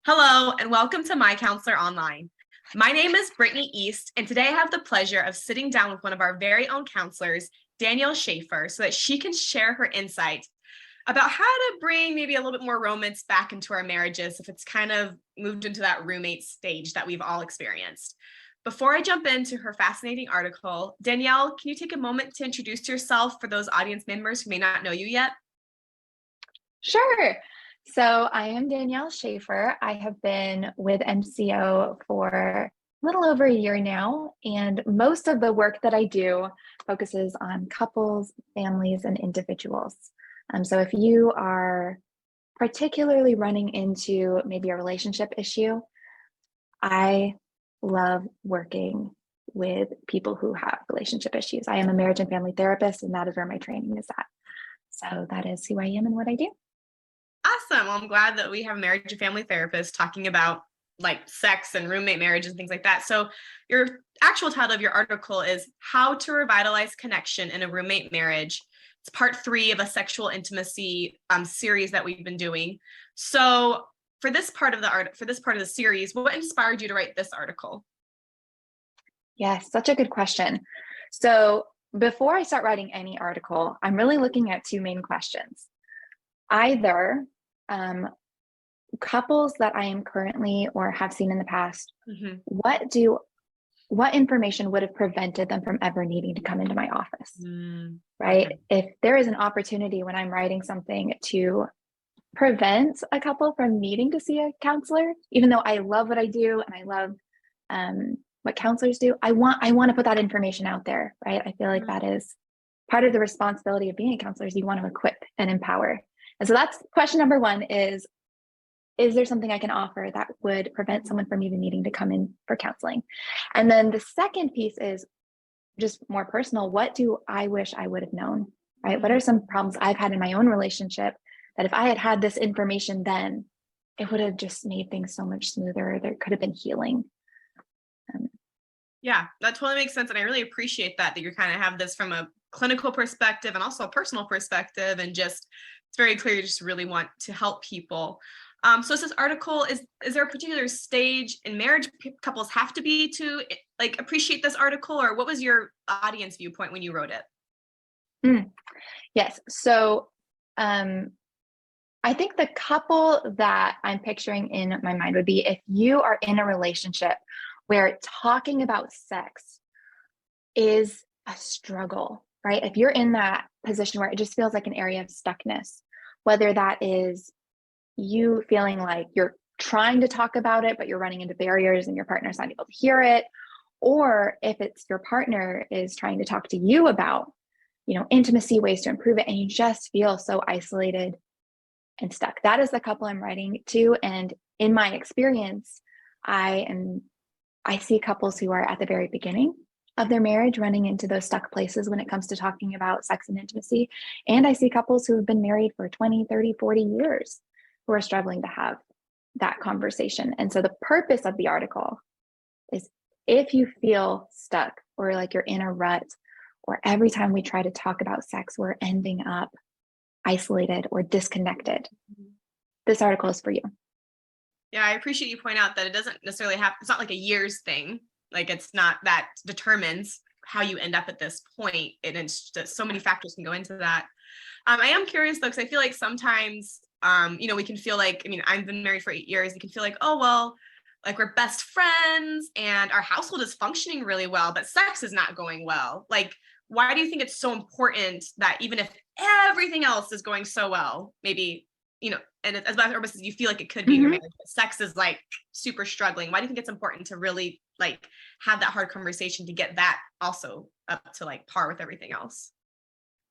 Hello, and welcome to MyCounselor.Online. My name is Brittany East, and today I have the pleasure of sitting down with one of our very own counselors, Danielle Schaffer, so that she can share her insight about how to bring maybe a little bit more romance back into our marriages if it's kind of moved into that roommate stage that we've all experienced. Before I jump into her fascinating article, Danielle, can you take a moment to introduce yourself for those audience members who may not know you yet? Sure. So I am Danielle Schaffer. I have been with MCO for a little over a year now, and most of the work that I do focuses on couples, families, and individuals. So if you are particularly running into maybe a relationship issue, I love working with people who have relationship issues. I am a marriage and family therapist, and that is where my training is at. So that is who I am and what I do. Awesome. Well, I'm glad that we have marriage and family therapists talking about like sex and roommate marriage and things like that. So your actual title of your article is How to Revitalize Connection in a Roommate Marriage. It's part 3 of a sexual intimacy series that we've been doing. So for this part of the series, what inspired you to write this article? Yes, such a good question. So before I start writing any article, I'm really looking at 2 main questions. Either couples that I am currently or have seen in the past, what information would have prevented them from ever needing to come into my office, right? Okay. If there is an opportunity when I'm writing something to prevent a couple from needing to see a counselor, even though I love what I do and I love what counselors do, I want to put that information out there, right? I feel like that is part of the responsibility of being a counselor is you want to equip and empower. And so that's question number 1 is there something I can offer that would prevent someone from even needing to come in for counseling? And then the second piece is just more personal. What do I wish I would have known, right? What are some problems I've had in my own relationship that if I had had this information then, it would have just made things so much smoother. There could have been healing. Yeah, that totally makes sense. And I really appreciate that you kind of have this from a clinical perspective and also a personal perspective. And just, it's very clear you just really want to help people. So this article, is there a particular stage in marriage couples have to be to like appreciate this article, or what was your audience viewpoint when you wrote it? Yes. So I think the couple that I'm picturing in my mind would be if you are in a relationship where talking about sex is a struggle, right? If you're in that position where it just feels like an area of stuckness, whether that is you feeling like you're trying to talk about it, but you're running into barriers and your partner's not able to hear it, or if it's your partner is trying to talk to you about, intimacy, ways to improve it, and you just feel so isolated and stuck. That is the couple I'm writing to. And in my experience, I see couples who are at the very beginning of their marriage running into those stuck places when it comes to talking about sex and intimacy. And I see couples who have been married for 20, 30, 40 years who are struggling to have that conversation. And so the purpose of the article is if you feel stuck or like you're in a rut, or every time we try to talk about sex, we're ending up isolated or disconnected, this article is for you. Yeah, I appreciate you point out that it doesn't necessarily have, it's not like a years thing. Like it's not that determines how you end up at this point. It's just so many factors can go into that. I am curious though, because I feel like sometimes, we can feel like, I've been married for 8 years. You can feel like, oh, well, like we're best friends and our household is functioning really well, but sex is not going well. Like, why do you think it's so important that even if everything else is going so well, maybe, and as much as you feel like it could be in your marriage, but sex is like super struggling. Why do you think it's important to really like have that hard conversation to get that also up to like par with everything else?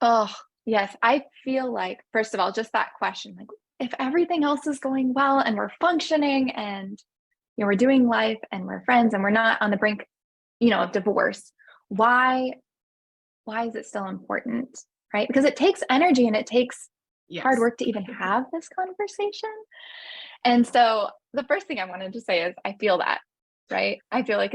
Oh, yes. I feel like, first of all, just that question, like if everything else is going well and we're functioning and we're doing life and we're friends and we're not on the brink, of divorce, why is it still important? Right? Because it takes energy and it takes hard work to even have this conversation. And so the first thing I wanted to say is I feel that, right? I feel like,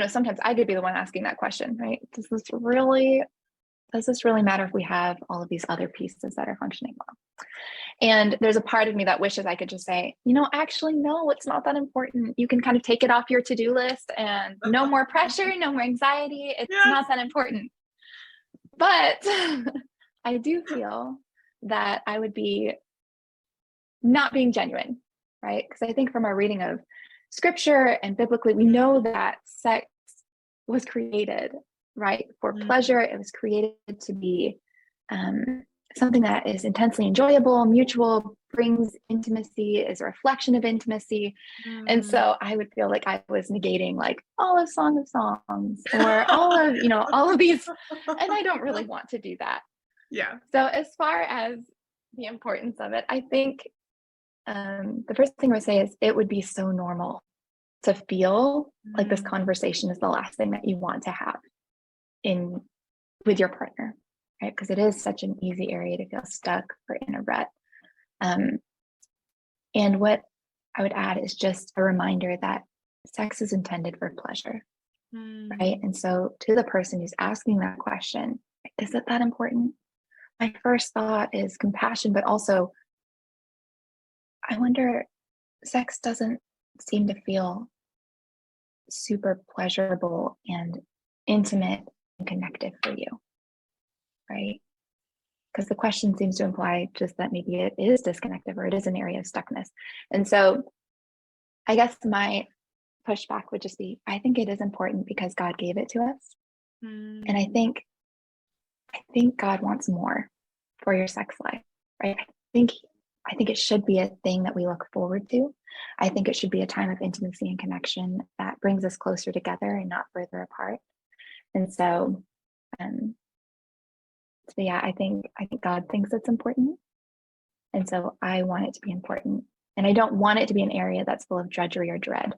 sometimes I could be the one asking that question, right? Does this really matter if we have all of these other pieces that are functioning well? And there's a part of me that wishes I could just say, actually, no, it's not that important. You can kind of take it off your to-do list and no more pressure, no more anxiety. It's Yes. not that important. But I do feel that I would be not being genuine, right? Because I think from our reading of scripture and biblically, we know that sex was created, right, for pleasure. It was created to be something that is intensely enjoyable, mutual, brings intimacy, is a reflection of intimacy. And so I would feel like I was negating like all of Song of Songs or all of these, and I don't really want to do that. Yeah. So as far as the importance of it, I think the first thing I would say is it would be so normal to feel like this conversation is the last thing that you want to have with your partner, right? Because it is such an easy area to feel stuck or in a rut. And what I would add is just a reminder that sex is intended for pleasure, right? And so to the person who's asking that question, is it that important? My first thought is compassion, but also I wonder, sex doesn't seem to feel super pleasurable and intimate and connected for you, right? Because the question seems to imply just that maybe it is disconnected or it is an area of stuckness. And so I guess my pushback would just be, I think it is important because God gave it to us. And I think God wants more for your sex life, right? I think it should be a thing that we look forward to. I think it should be a time of intimacy and connection that brings us closer together and not further apart. And so, yeah, I think God thinks it's important. And so I want it to be important. And I don't want it to be an area that's full of drudgery or dread.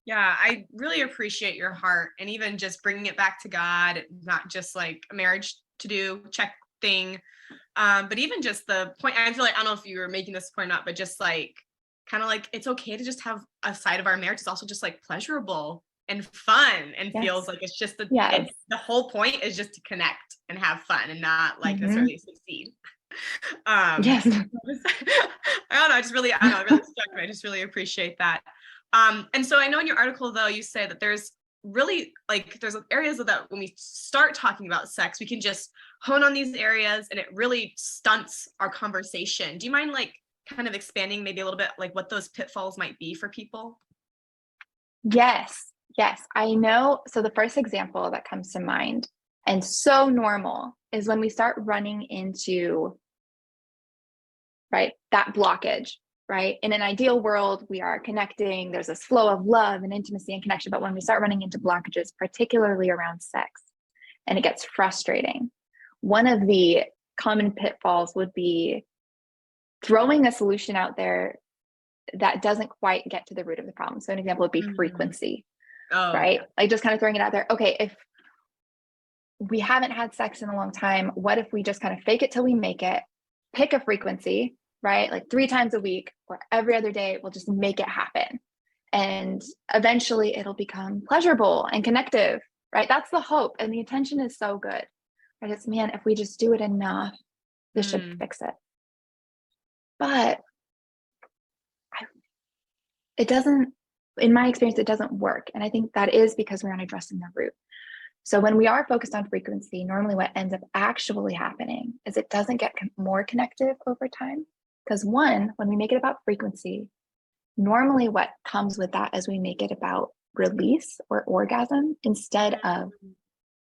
Yeah, I really appreciate your heart and even just bringing it back to God, not just like a marriage to do check thing. But even just the point, I feel like, I don't know if you were making this point or not, but just like, kind of like, it's okay to just have a side of our marriage. It's also just like pleasurable and fun and feels like it's just the whole point is just to connect and have fun and not like necessarily succeed. Yes. I don't know. It really struck me. I just really appreciate that. And so I know in your article though, you say that there's really like, there's areas of that when we start talking about sex, we can just hone on these areas and it really stunts our conversation. Do you mind like kind of expanding maybe a little bit like what those pitfalls might be for people? Yes, I know. So the first example that comes to mind, and so normal, is when we start running into, right, that blockage, right? In an ideal world, we are connecting, there's this flow of love and intimacy and connection. But when we start running into blockages, particularly around sex, and it gets frustrating, one of the common pitfalls would be throwing a solution out there that doesn't quite get to the root of the problem. So an example would be frequency, right? Like just kind of throwing it out there. Okay, if we haven't had sex in a long time, what if we just kind of fake it till we make it, pick a frequency, right? Like 3 times a week or every other day, we'll just make it happen. And eventually it'll become pleasurable and connective, right? That's the hope. And the intention is so good, right? It's, man, if we just do it enough, this should fix it. But it doesn't, in my experience, it doesn't work. And I think that is because we're not addressing the root. So when we are focused on frequency, normally what ends up actually happening is it doesn't get more connective over time. Because one, when we make it about frequency, normally what comes with that is we make it about release or orgasm instead of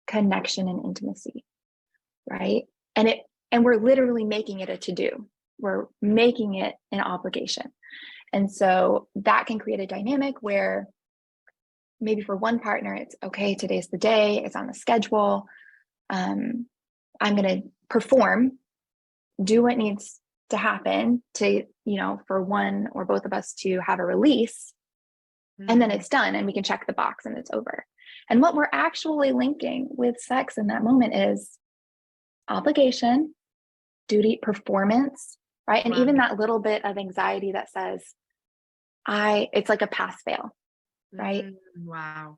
connection and intimacy, right? And we're literally making it a to-do. We're making it an obligation. And so that can create a dynamic where maybe for one partner, it's okay, today's the day, it's on the schedule. I'm going to perform, do what needs to happen to, for one or both of us to have a release. And then it's done and we can check the box and it's over. And what we're actually linking with sex in that moment is obligation, duty, performance, right? And even that little bit of anxiety that says, it's like a pass fail, right? Wow.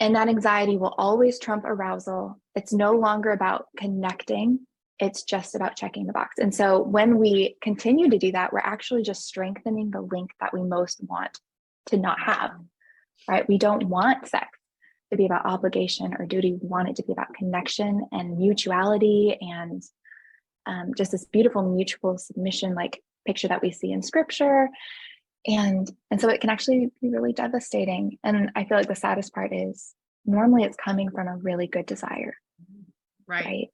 And that anxiety will always trump arousal. It's no longer about connecting it's just about checking the box. And so when we continue to do that, we're actually just strengthening the link that we most want to not have, right? We don't want sex to be about obligation or duty. We want it to be about connection and mutuality and just this beautiful mutual submission, like picture that we see in scripture. And so it can actually be really devastating. And I feel like the saddest part is normally it's coming from a really good desire. Right.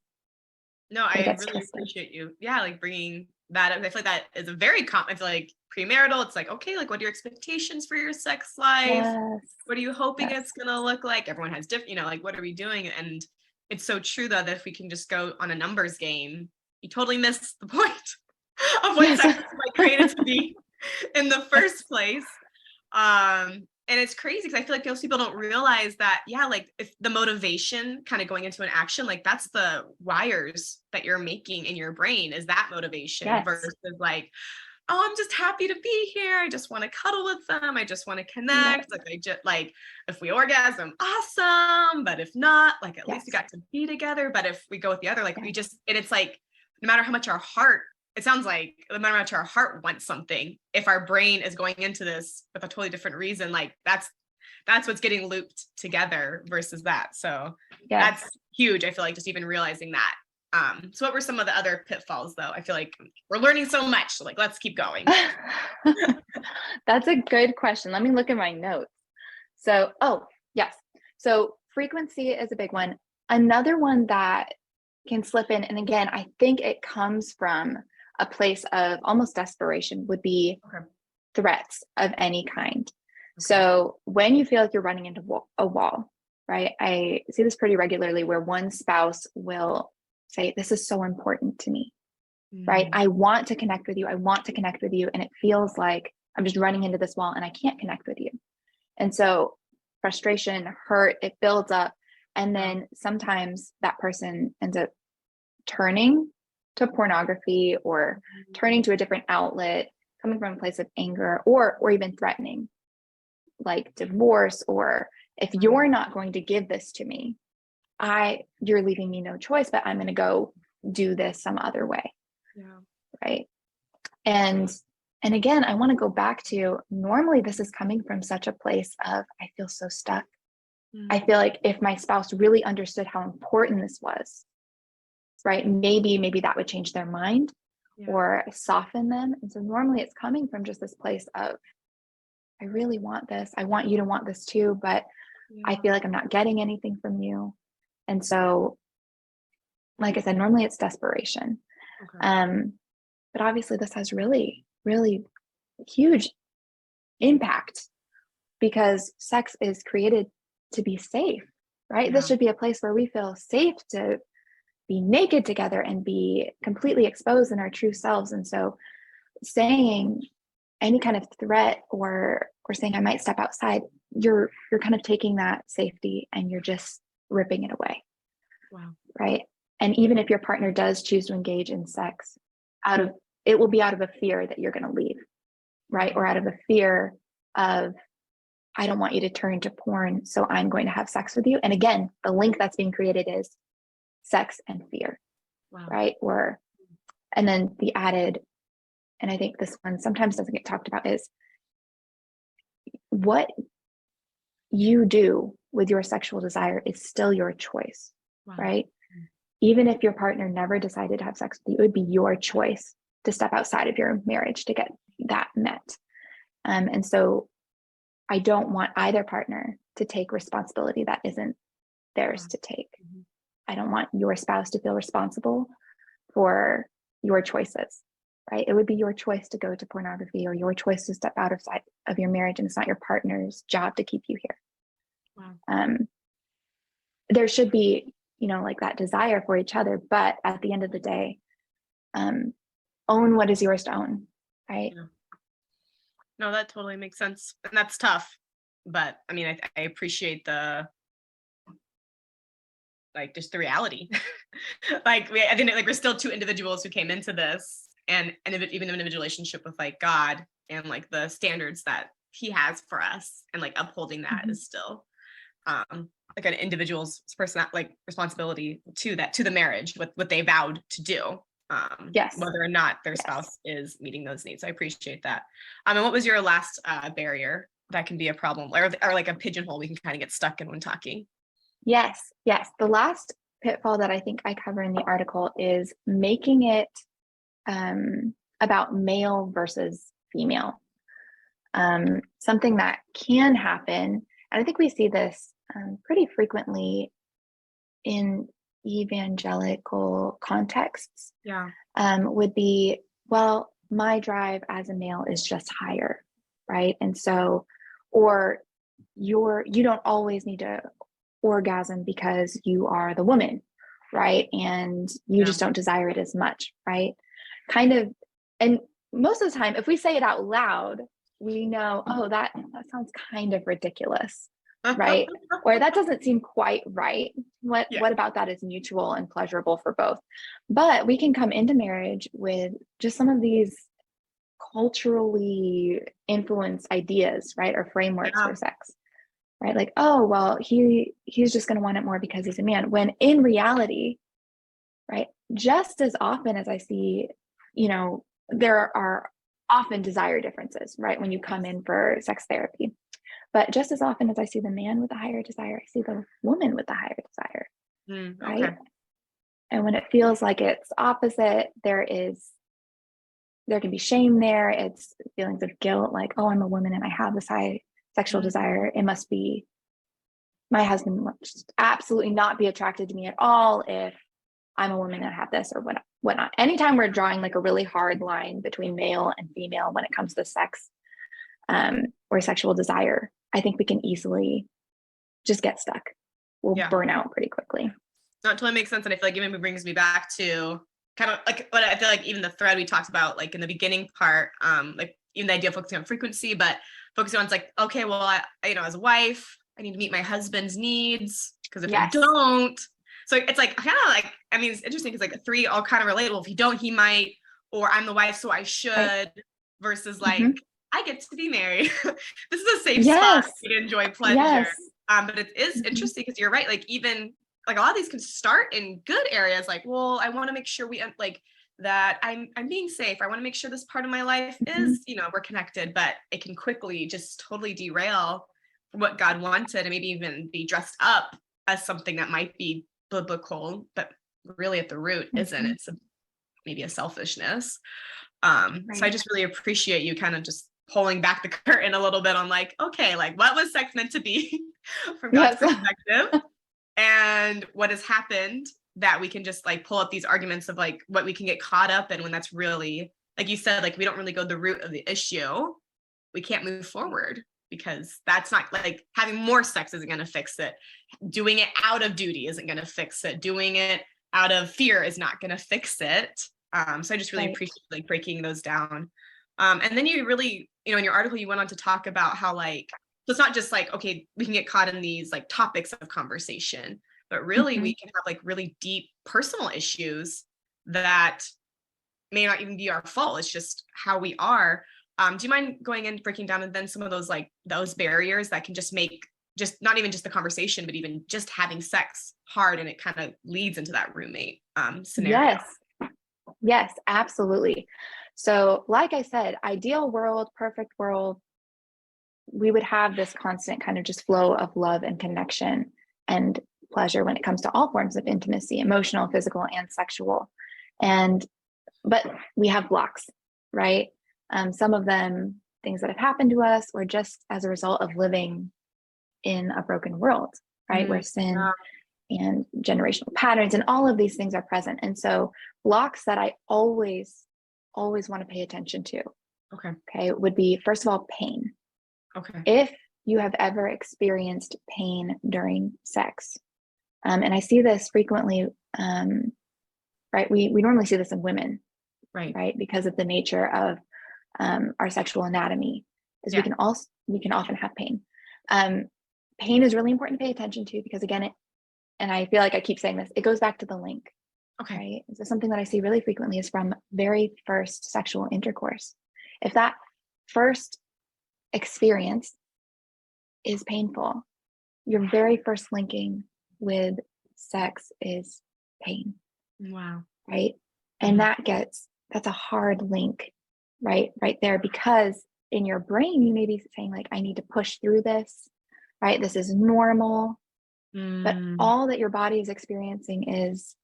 No, I really appreciate you. Yeah. Like bringing that up. I feel like that is a very I feel like premarital. It's like, okay, like what are your expectations for your sex life? Yes. What are you hoping it's going to look like? Everyone has different, like, what are we doing? And it's so true though, that if we can just go on a numbers game, you totally miss the point of what sex is like created to be in the first place. And it's crazy because I feel like most people don't realize that, like if the motivation kind of going into an action, like that's the wires that you're making in your brain is that motivation versus like, oh, I'm just happy to be here. I just want to cuddle with them. I just want to connect. Like I just like if we orgasm, awesome. But if not, like at least we got to be together. But if we go with the other, like we just, and it's like, no matter how much our heart, it sounds like no matter how much our heart wants something, if our brain is going into this with a totally different reason, like that's what's getting looped together versus that. So that's huge. I feel like just even realizing that. So what were some of the other pitfalls though? I feel like we're learning so much. So like, let's keep going. That's a good question. Let me look at my notes. So, yes. So frequency is a big one. Another one that can slip in, and again, I think it comes from a place of almost desperation, would be threats of any kind. So when you feel like you're running into a wall, right? I see this pretty regularly where one spouse will say, this is so important to me, right? I want to connect with you. I want to connect with you. And it feels like I'm just running into this wall and I can't connect with you. And so frustration, hurt, it builds up. And then sometimes that person ends up turning to pornography or turning to a different outlet, coming from a place of anger or even threatening, like divorce, or if you're not going to give this to me, you're leaving me no choice, but I'm going to go do this some other way. Right. And again, I want to go back to normally this is coming from such a place of, I feel so stuck. I feel like if my spouse really understood how important this was, right, maybe that would change their mind or soften them. And so normally it's coming from just this place of, I really want this. I want you to want this too, but I feel like I'm not getting anything from you. And so, like I said, normally it's desperation. But obviously this has really, really huge impact because sex is created to be safe, right? This should be a place where we feel safe to be naked together and be completely exposed in our true selves. And so saying any kind of threat or saying I might step outside, you're kind of taking that safety and you're just ripping it away. Right. And even if your partner does choose to engage in sex, it will be out of a fear that you're going to leave, right? Or out of a fear of, I don't want you to turn to porn, so I'm going to have sex with you. And again, the link that's being created is sex and fear, right? And then the added, and I think this one sometimes doesn't get talked about, is what you do with your sexual desire is still your choice, right? Even if your partner never decided to have sex with you, it would be your choice to step outside of your marriage to get that met. And so I don't want either partner to take responsibility that isn't theirs to take. I don't want your spouse to feel responsible for your choices, right? It would be your choice to go to pornography or your choice to step outside of your marriage, and it's not your partner's job to keep you here. There should be, like that desire for each other, but at the end of the day, own what is yours to own, right? No, that totally makes sense. And that's tough. But I mean, I appreciate just the reality. I think we're still two individuals who came into this and even an individual relationship with like God and like the standards that he has for us and like upholding that is still like an individual's person like responsibility to the marriage, what they vowed to do. Yes. Whether or not their spouse is meeting those needs. I appreciate that. And what was your last barrier that can be a problem, or like a pigeonhole we can kind of get stuck in when talking? Yes. The last pitfall that I think I cover in the article is making it about male versus female. Something that can happen, and I think we see this pretty frequently in evangelical contexts, would be, well, my drive as a male is just higher, right? And so, or you don't always need to orgasm because you are the woman, right? And you just don't desire it as much, right? Kind of, and most of the time, if we say it out loud, we know, oh, that sounds kind of ridiculous, right? Or that doesn't seem quite right. What about that is mutual and pleasurable for both? But we can come into marriage with just some of these culturally influenced ideas, right? Or frameworks for sex, right? Like, oh, well, he's just going to want it more because he's a man. When in reality, right, just as often as I see, there are often desire differences, right? When you come in for sex therapy. But just as often as I see the man with the higher desire, I see the woman with the higher desire, right? Okay. And when it feels like it's opposite, there can be shame there. It's feelings of guilt, like, oh, I'm a woman and I have this high sexual desire. It must be, my husband must absolutely not be attracted to me at all if I'm a woman and I have this or whatnot. Anytime we're drawing like a really hard line between male and female when it comes to sex or sexual desire, I think we can easily just get stuck. We'll burn out pretty quickly. That totally makes sense. And I feel like it even brings me back to kind of like what I feel like even the thread we talked about, like in the beginning part, like even the idea of focusing on frequency, but focusing on it's like, okay, well, I as a wife, I need to meet my husband's needs, because if I don't, so it's like kind of like, I mean, it's interesting because like three all kind of relatable. If you don't, he might, or I'm the wife, so I should, versus like, I get to be married. This is a safe spot to enjoy pleasure. But it is interesting because you're right. Like even like a lot of these can start in good areas. Like, well, I want to make sure we like that I'm being safe. I want to make sure this part of my life is, we're connected, but it can quickly just totally derail what God wanted and maybe even be dressed up as something that might be biblical, but really at the root isn't. It's maybe a selfishness. So I just really appreciate you kind of just pulling back the curtain a little bit on like, okay, like what was sex meant to be from God's perspective, and what has happened that we can just like pull up these arguments of like what we can get caught up in when that's really, like you said, like we don't really go to the root of the issue. We can't move forward because that's not like having more sex isn't going to fix it. Doing it out of duty isn't going to fix it. Doing it out of fear is not going to fix it. So I just really appreciate like breaking those down. And then you really, in your article, you went on to talk about how like, so it's not just like, okay, we can get caught in these like topics of conversation, but really we can have like really deep personal issues that may not even be our fault. It's just how we are. Do you mind going and breaking down and then some of those like those barriers that can just make just not even just the conversation, but even just having sex hard, and it kind of leads into that roommate scenario? Yes, absolutely. So like I said, ideal world, perfect world, we would have this constant kind of just flow of love and connection and pleasure when it comes to all forms of intimacy, emotional, physical, and sexual. But we have blocks, right? Some of them, things that have happened to us, or just as a result of living in a broken world, right? Where sin and generational patterns and all of these things are present. And so blocks that I always want to pay attention to, would be, first of all, pain. If you have ever experienced pain during sex, and I see this frequently, right? We normally see this in women, right? Because of the nature of our sexual anatomy, is we can often have pain. Pain is really important to pay attention to because again, and I feel like I keep saying this, it goes back to the link. Right? So something that I see really frequently is from very first sexual intercourse. If that first experience is painful, your very first linking with sex is pain. Wow. Right. And that's a hard link right there, because in your brain, you may be saying like, I need to push through this, right? This is normal. But all that your body is experiencing is,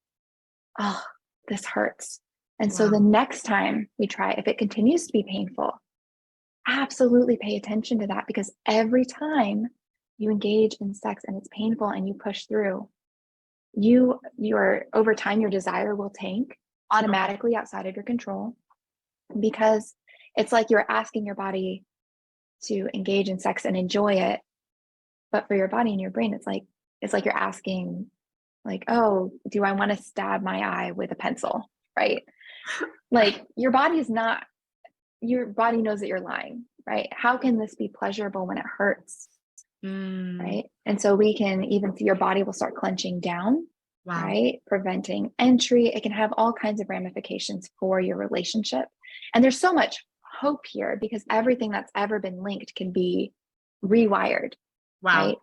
oh, this hurts. And so the next time we try, if it continues to be painful, absolutely pay attention to that, because every time you engage in sex and it's painful and you push through, over time, your desire will tank automatically outside of your control, because it's like you're asking your body to engage in sex and enjoy it. But for your body and your brain, it's like you're asking like, oh, do I want to stab my eye with a pencil? Right. Like your body knows that you're lying, right? How can this be pleasurable when it hurts? Right. And so we can even see your body will start clenching down, right? Preventing entry. It can have all kinds of ramifications for your relationship. And there's so much hope here, because everything that's ever been linked can be rewired. Right.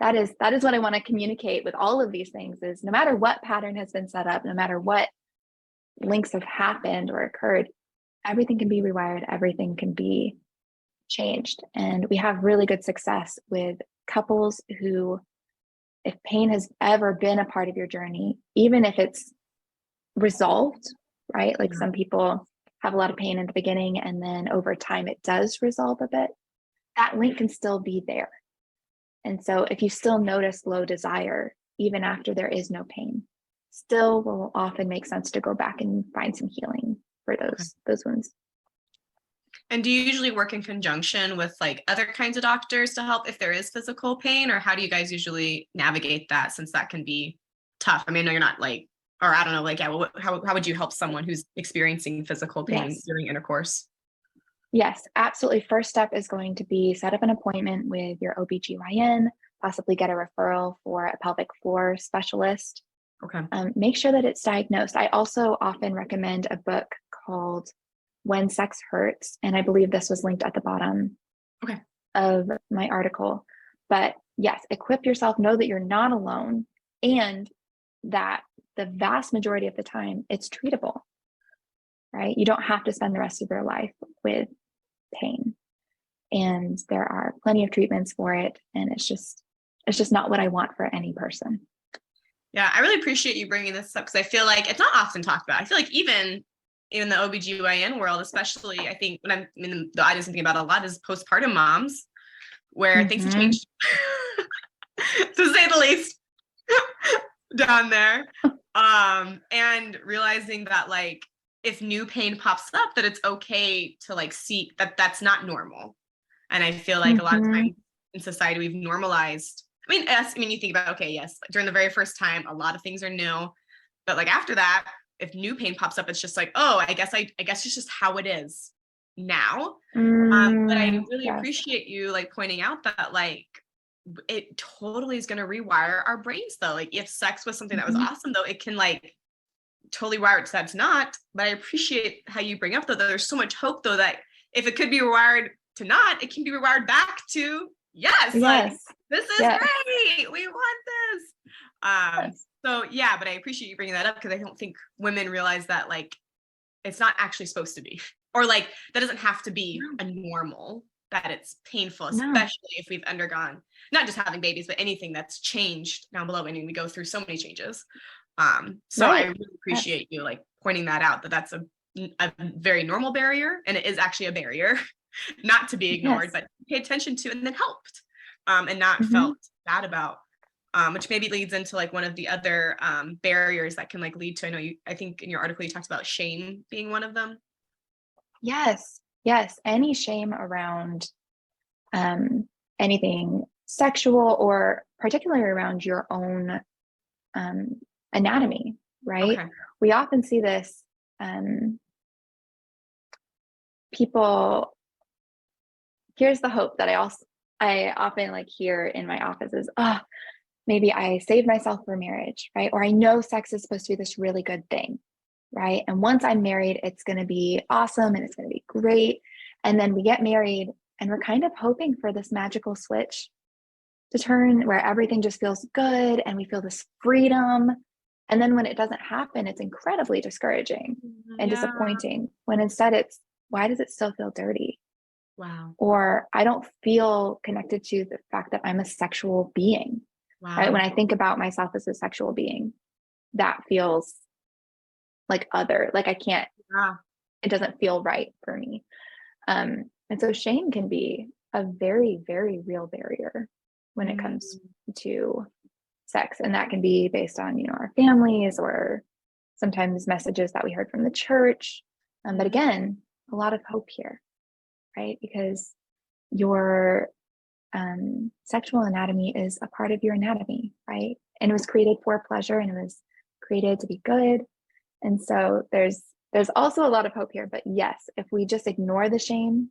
That is what I want to communicate with all of these things, is no matter what pattern has been set up, no matter what links have happened or occurred, everything can be rewired, everything can be changed. And we have really good success with couples who, if pain has ever been a part of your journey, even if it's resolved, right? Like some people have a lot of pain in the beginning and then over time it does resolve a bit, that link can still be there. And so if you still notice low desire, even after there is no pain, still will often make sense to go back and find some healing for those wounds. And do you usually work in conjunction with like other kinds of doctors to help if there is physical pain, or how do you guys usually navigate that, since that can be tough? I mean, I know you're not like, or I don't know, like, how would you help someone who's experiencing physical pain during intercourse? Yes, absolutely. First step is going to be set up an appointment with your OBGYN, possibly get a referral for a pelvic floor specialist. Make sure that it's diagnosed. I also often recommend a book called When Sex Hurts, and I believe this was linked at the bottom of my article. But yes, equip yourself, know that you're not alone, and that the vast majority of the time it's treatable, right? You don't have to spend the rest of your life with pain, and there are plenty of treatments for it, and it's just not what I want for any person. Yeah, I really appreciate you bringing this up, because I feel like it's not often talked about. I feel like even in the OBGYN world, especially, I think when the audience I'm thinking about a lot is postpartum moms, where things have changed, to say the least, down there. And realizing that like, if new pain pops up, that it's okay to like seek that's not normal. And I feel like a lot of times in society, we've normalized, you think about, okay, yes, during the very first time, a lot of things are new, but like after that, if new pain pops up, it's just like, oh, I guess it's just how it is now. But I really appreciate you like pointing out that like, it totally is going to rewire our brains though. Like if sex was something that was awesome though, it can like totally wire it so that's not. But I appreciate how you bring up though that there's so much hope though, that if it could be rewired to not, it can be rewired back to yes. Like this is great, we want this. So yeah, but I appreciate you bringing that up, because I don't think women realize that like it's not actually supposed to be, or like that doesn't have to be a normal, that it's painful, especially if we've undergone not just having babies, but anything that's changed down below. I mean, we go through so many changes. So I really appreciate you like pointing that out, that that's a very normal barrier, and it is actually a barrier not to be ignored, but pay attention to and then helped, and not felt bad about, which maybe leads into like one of the other barriers that can like lead to, I think in your article you talked about shame being one of them. Yes, any shame around anything sexual, or particularly around your own anatomy, right? We often see this, people, here's the hope that I often like hear in my office is, maybe I saved myself for marriage, right? Or I know sex is supposed to be this really good thing, right? And once I'm married, it's going to be awesome and it's going to be great. And then we get married and we're kind of hoping for this magical switch to turn where everything just feels good and we feel this freedom. And then when it doesn't happen, it's incredibly discouraging and Yeah. disappointing, when instead it's, why does it still feel dirty? Wow. Or I don't feel connected to the fact that I'm a sexual being, right? Wow. When I think about myself as a sexual being, that feels like other, like I can't, Yeah. it doesn't feel right for me. And so shame can be a very, very real barrier when it comes to sex. And that can be based on, our families or sometimes messages that we heard from the church. But again, a lot of hope here, right? Because your sexual anatomy is a part of your anatomy, right? And it was created for pleasure and it was created to be good. And so there's also a lot of hope here. But yes, if we just ignore the shame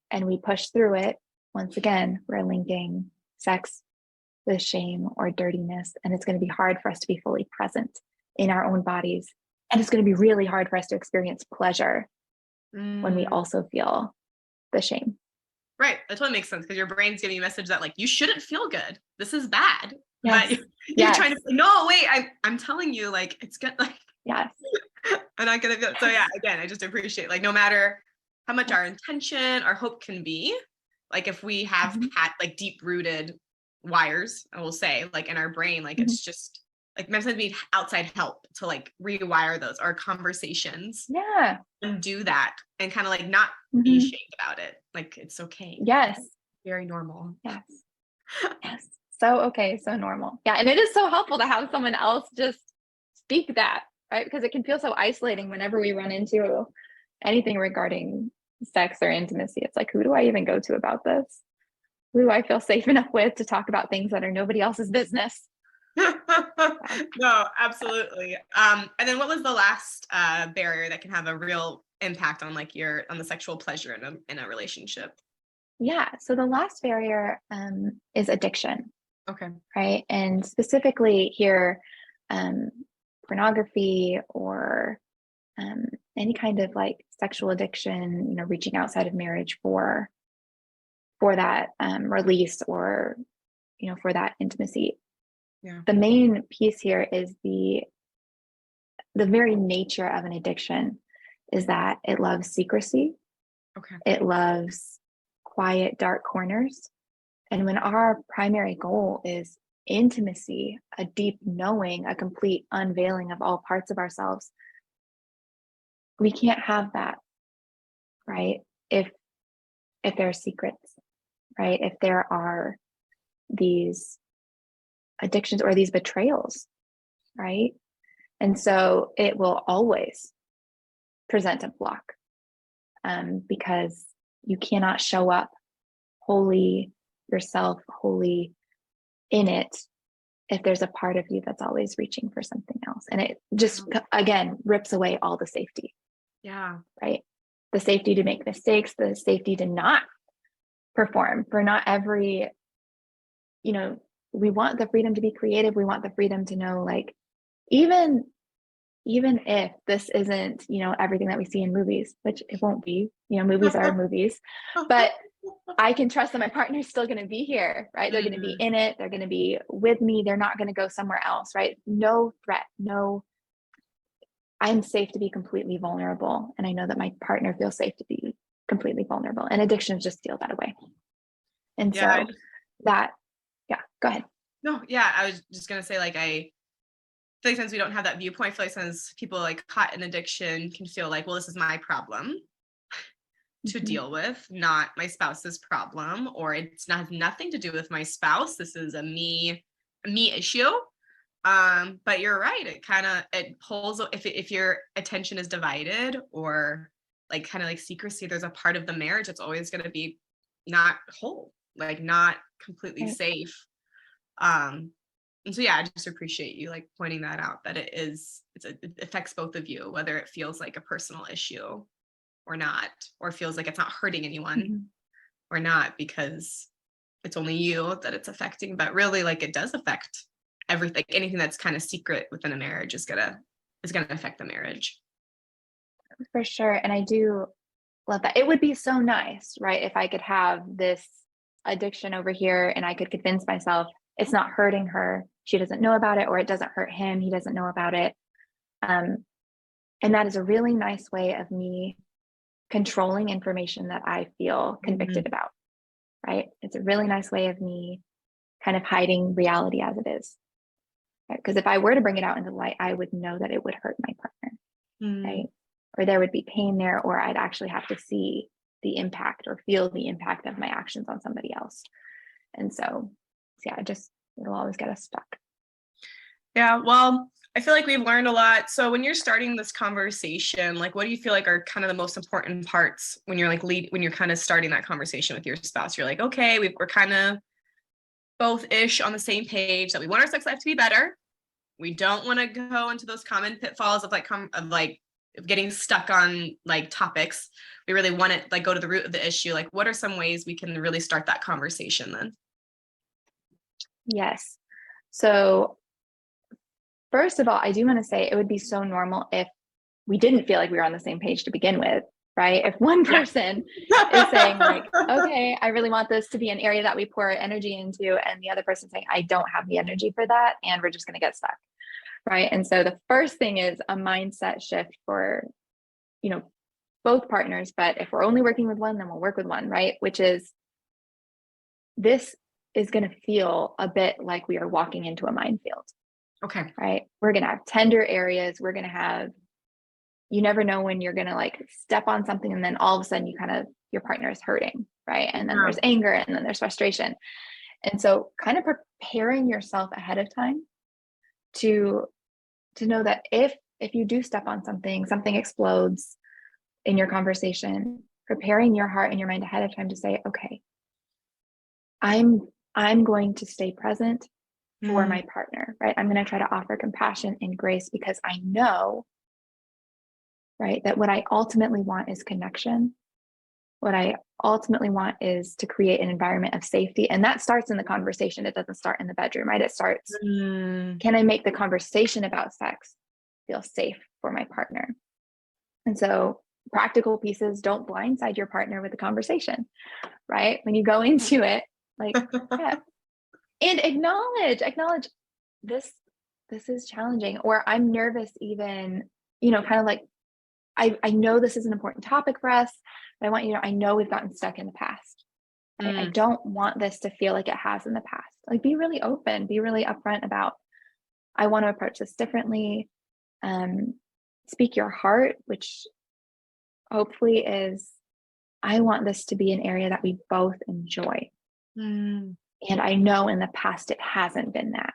and we push through it, once again, we're linking sex with shame or dirtiness. And it's going to be hard for us to be fully present in our own bodies. And it's going to be really hard for us to experience pleasure when we also feel the shame. Right. That totally makes sense, because your brain's giving you a message that like, you shouldn't feel good. This is bad. Yes. But you're Yes. trying to say, no, wait, I'm telling you, like, it's good. Like, yes. I'm not going to feel. So yeah, again, I just appreciate, like, no matter how much our intention, our hope can be, like if we have had like deep rooted wires, I will say, like in our brain, like it's just like sometimes we need outside help to like rewire those, our conversations. Yeah. And do that and kind of like not be ashamed about it. Like it's okay. Yes. Very normal. Yes. Yes. So okay. So normal. Yeah. And it is so helpful to have someone else just speak that, right? Because it can feel so isolating whenever we run into anything regarding sex or intimacy. It's like, who do I even go to about this? Who do I feel safe enough with to talk about things that are nobody else's business? No, absolutely. And then what was the last barrier that can have a real impact on like on the sexual pleasure in a relationship? Yeah. So the last barrier is addiction. Okay. Right. And specifically here, pornography or any kind of like sexual addiction, reaching outside of marriage for that release or, for that intimacy. Yeah. The main piece here is the very nature of an addiction is that it loves secrecy. Okay. It loves quiet, dark corners. And when our primary goal is intimacy, a deep knowing, a complete unveiling of all parts of ourselves, we can't have that, right? If there are secrets, right? If there are these addictions or these betrayals, right? And so it will always present a block because you cannot show up wholly yourself, wholly in it, if there's a part of you that's always reaching for something else. And it just, again, rips away all the safety. Yeah. Right. The safety to make mistakes, the safety to not perform. For not every, we want the freedom to be creative. We want the freedom to know, like, even if this isn't, everything that we see in movies, which it won't be, movies are movies, but I can trust that my partner is still going to be here, right? They're going to be in it. They're going to be with me. They're not going to go somewhere else, right? No threat, I'm safe to be completely vulnerable. And I know that my partner feels safe to be completely vulnerable, and addictions just steal that away. And so go ahead. No, yeah, I was just going to say, like, I feel like since we don't have that viewpoint, I feel like since people like caught in addiction can feel like, well, this is my problem to deal with, not my spouse's problem, or it's not has nothing to do with my spouse. This is a me issue. But you're right. It pulls if your attention is divided or like kind of like secrecy, there's a part of the marriage that's always going to be not whole, like not completely safe. And so yeah, I just appreciate you like pointing that out, that it affects both of you, whether it feels like a personal issue or not, or feels like it's not hurting anyone or not, because it's only you that it's affecting. But really, like, it does affect everything. Anything that's kind of secret within a marriage is gonna affect the marriage. For sure. And I do love that. It would be so nice, right, if I could have this addiction over here, and I could convince myself it's not hurting her, she doesn't know about it, or it doesn't hurt him, he doesn't know about it. And that is a really nice way of me controlling information that I feel convicted about, right? It's a really nice way of me kind of hiding reality as it is. Because if I were to bring it out into light, I would know that it would hurt my partner, right? Or there would be pain there, or I'd actually have to see the impact or feel the impact of my actions on somebody else. And so yeah, it'll always get us stuck. Yeah, well, I feel like we've learned a lot. So when you're starting this conversation, like what do you feel like are kind of the most important parts when you're like when you're kind of starting that conversation with your spouse? You're like, okay, we're kind of both-ish on the same page that we want our sex life to be better. We don't want to go into those common pitfalls of getting stuck on like topics. We really want to like go to the root of the issue. Like, what are some ways we can really start that conversation then? Yes. So first of all, I do want to say it would be so normal if we didn't feel like we were on the same page to begin with, right? If one person is saying like, okay, I really want this to be an area that we pour our energy into, and the other person saying, I don't have the energy for that, and we're just going to get stuck, right? And so the first thing is a mindset shift for, both partners. But if we're only working with one, then we'll work with one, right? Which is, this is going to feel a bit like we are walking into a minefield. Okay. Right. We're going to have tender areas. We're going to have, you never know when you're going to like step on something and then all of a sudden your partner is hurting. Right. And then there's anger, and then there's frustration. And so kind of preparing yourself ahead of time to know that if you do step on something explodes in your conversation, preparing your heart and your mind ahead of time to say, okay, I'm going to stay present for my partner, right? I'm going to try to offer compassion and grace, because I know, right, that what I ultimately want is connection. What I ultimately want is to create an environment of safety. And that starts in the conversation. It doesn't start in the bedroom, right? It starts, can I make the conversation about sex feel safe for my partner? And so practical pieces, don't blindside your partner with the conversation, right? When you go into it, like, yeah. And acknowledge this is challenging, or I'm nervous even, kind of like, I know this is an important topic for us, but I want you to know, I know we've gotten stuck in the past. Right? I don't want this to feel like it has in the past. Like, be really open, be really upfront about, I want to approach this differently. Speak your heart, which hopefully is, I want this to be an area that we both enjoy. And I know in the past it hasn't been that.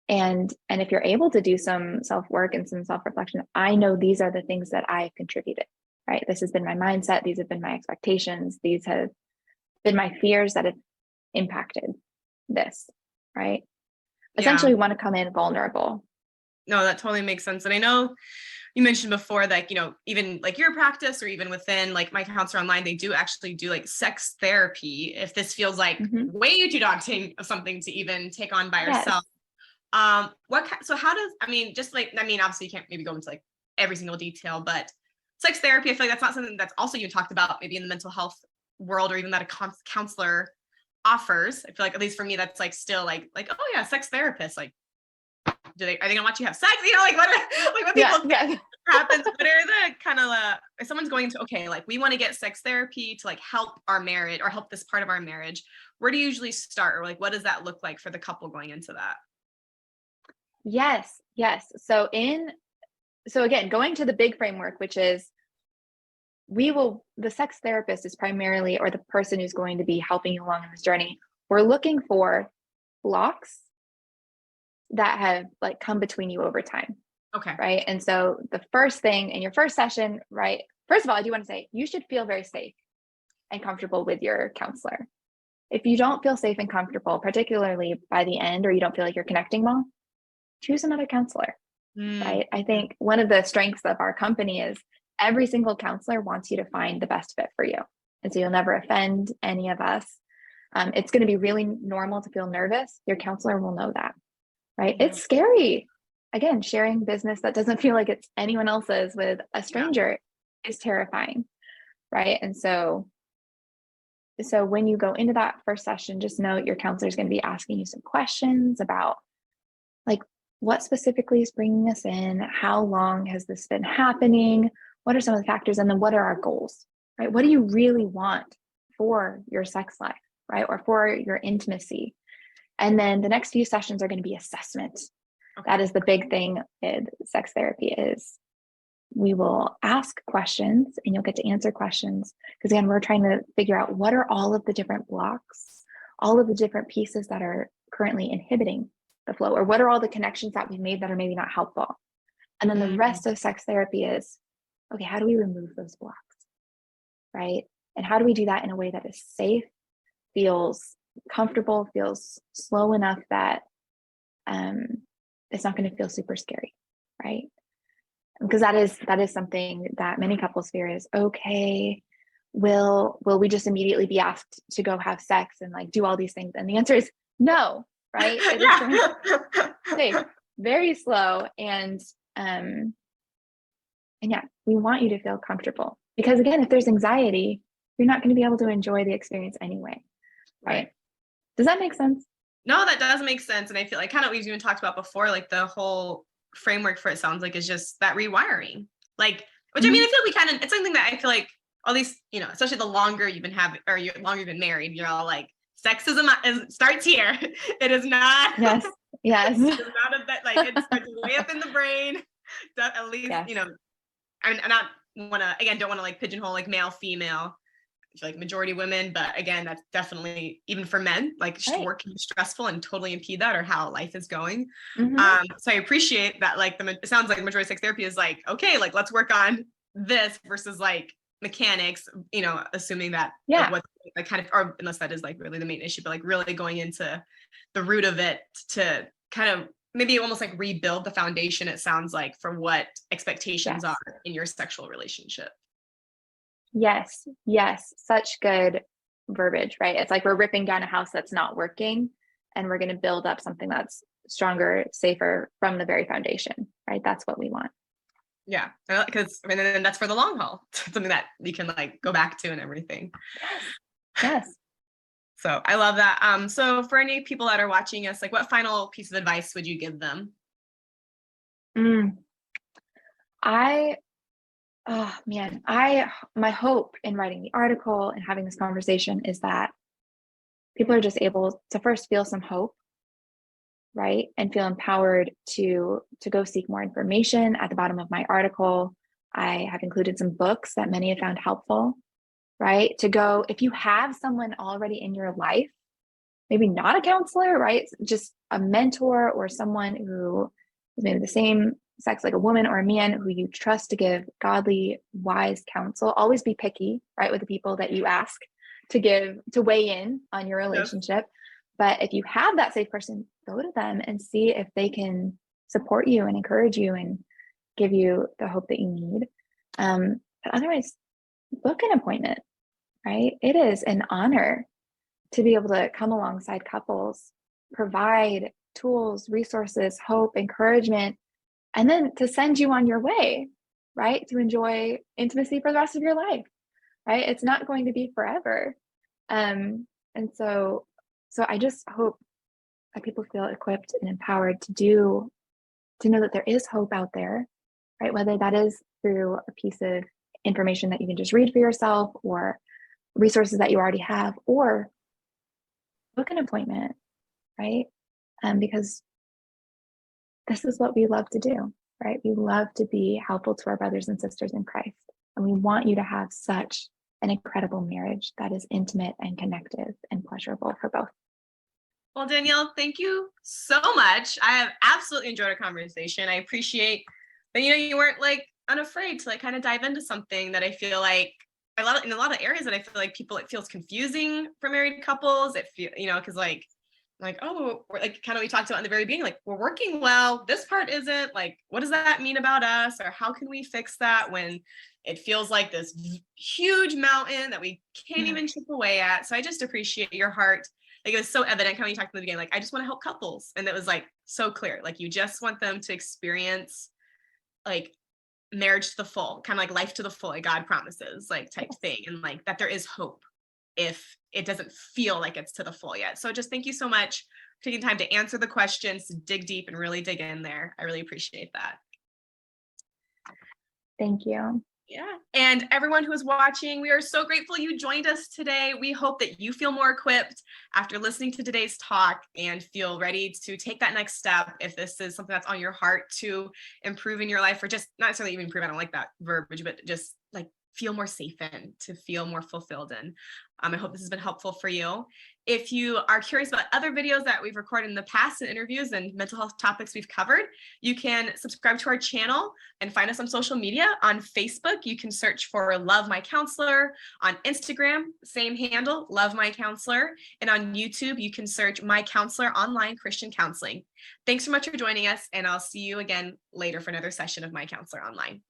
And if you're able to do some self-work and some self-reflection, I know these are the things that I've contributed, right? This has been my mindset. These have been my expectations. These have been my fears that have impacted this, right? Yeah. Essentially, we want to come in vulnerable. No, that totally makes sense. And I know you mentioned before that, even like your practice, or even within like MyCounselor.Online, they do actually do like sex therapy. If this feels like way too daunting of something to even take on by yourself. So how does, obviously you can't maybe go into like every single detail, but sex therapy, I feel like that's not something that's also you talked about maybe in the mental health world, or even that a counselor offers. I feel like, at least for me, that's like still like, oh yeah, sex therapist, like, are they gonna watch you have sex? What people happens. What are the kind of if someone's going to, okay, like we want to get sex therapy to like help our marriage or help this part of our marriage, where do you usually start, or like what does that look like for the couple going into that? Yes. So again, going to the big framework, which is the sex therapist is primarily, or the person who's going to be helping you along in this journey, we're looking for blocks that have like come between you over time. Okay. Right. And so the first thing in your first session, right? First of all, I do want to say you should feel very safe and comfortable with your counselor. If you don't feel safe and comfortable, particularly by the end, or you don't feel like you're connecting well, choose another counselor. Right. I think one of the strengths of our company is every single counselor wants you to find the best fit for you. And so you'll never offend any of us. It's going to be really normal to feel nervous. Your counselor will know that. Right. It's scary. Again, sharing business that doesn't feel like it's anyone else's with a stranger is terrifying. Right. And so so when you go into that first session, just know your counselor is going to be asking you some questions about like what specifically is bringing us in, how long has this been happening, what are some of the factors, and then what are our goals, right? What do you really want for your sex life, right? Or for your intimacy? And then the next few sessions are going to be assessment. Okay. That is the big thing with sex therapy is we will ask questions and you'll get to answer questions. Because again, we're trying to figure out what are all of the different blocks, all of the different pieces that are currently inhibiting the flow, or what are all the connections that we've made that are maybe not helpful. And then the rest of sex therapy is, okay, how do we remove those blocks, right? And how do we do that in a way that is safe, feels comfortable, feels slow enough that it's not going to feel super scary, right? Because that is something that many couples fear is, okay, will we just immediately be asked to go have sex and like do all these things? And the answer is no, right? It is going to stay very slow. And yeah, we want you to feel comfortable because again, if there's anxiety, you're not going to be able to enjoy the experience anyway, right? Does that make sense? No, that does make sense. And I feel like kind of we've even talked about before, like the whole framework for it sounds like is just that rewiring. Like, which I mean, I feel like we kind of, it's something that I feel like, at least, you know, especially the longer you've been having, or the longer you've been married, you're all like, sexism starts here. It is not. Yes. It's not a bit like it starts way up in the brain. At least, Yes. you know, I'm not don't want to like pigeonhole like male, female. Like majority women, but again, that's definitely even for men, like work can be stressful and totally impede that or how life is going. So I appreciate that. Like it sounds like majority sex therapy is like, okay, like let's work on this versus like mechanics, you know, assuming that like, what like kind of, or unless that is like really the main issue, but like really going into the root of it to kind of maybe almost like rebuild the foundation. It sounds like for what expectations are in your sexual relationship. Yes. Such good verbiage, right? It's like we're ripping down a house that's not working and we're going to build up something that's stronger, safer from the very foundation, right? That's what we want. Yeah. Because and then that's for the long haul. Something that you can like go back to and everything. Yes. So I love that. So for any people that are watching us, like what final piece of advice would you give them? My hope in writing the article and having this conversation is that people are just able to first feel some hope, right? And feel empowered to go seek more information. At the bottom of my article, I have included some books that many have found helpful, right? To go, if you have someone already in your life, maybe not a counselor, right? Just a mentor or someone who is maybe the same sex, like a woman or a man who you trust to give godly, wise counsel. Always be picky, right? With the people that you ask to weigh in on your relationship. Yes. But if you have that safe person, go to them and see if they can support you and encourage you and give you the hope that you need. But otherwise, book an appointment, right? It is an honor to be able to come alongside couples, provide tools, resources, hope, encouragement, and then to send you on your way, right? To enjoy intimacy for the rest of your life, right? It's not going to be forever. And so I just hope that people feel equipped and empowered to know that there is hope out there, right? Whether that is through a piece of information that you can just read for yourself or resources that you already have, or book an appointment, right? Because this is what we love to do, right? We love to be helpful to our brothers and sisters in Christ. And we want you to have such an incredible marriage that is intimate and connective and pleasurable for both. Well, Danielle, thank you so much. I have absolutely enjoyed our conversation. I appreciate that, you know, you weren't like unafraid to like kind of dive into something that I feel like in a lot of areas that I feel like people, it feels confusing for married couples. It feel, you know, because like, oh, we're like kind of we talked about in the very beginning, like we're working well, this part isn't, like what does that mean about us, or how can we fix that when it feels like this huge mountain that we can't even chip away at. So I just appreciate your heart. Like it was so evident how you talked in the beginning, like I just want to help couples, and it was like so clear, like you just want them to experience like marriage to the full, kind of like life to the full, like God promises, like type thing, and like that there is hope. if it doesn't feel like it's to the full yet. So just thank you so much for taking time to answer the questions, to dig deep and really dig in there. I really appreciate that. Thank you. Yeah. And everyone who is watching, we are so grateful you joined us today. We hope that you feel more equipped after listening to today's talk and feel ready to take that next step if this is something that's on your heart to improve in your life, or just not necessarily even improve. I don't like that verbiage, but just like feel more safe in, to feel more fulfilled in. I hope this has been helpful for you. If you are curious about other videos that we've recorded in the past and interviews and mental health topics we've covered, you can subscribe to our channel and find us on social media. On Facebook, you can search for Love My Counselor. On Instagram, same handle, Love My Counselor. And on YouTube, you can search MyCounselor.Online Christian Counseling. Thanks so much for joining us, and I'll see you again later for another session of My Counselor Online.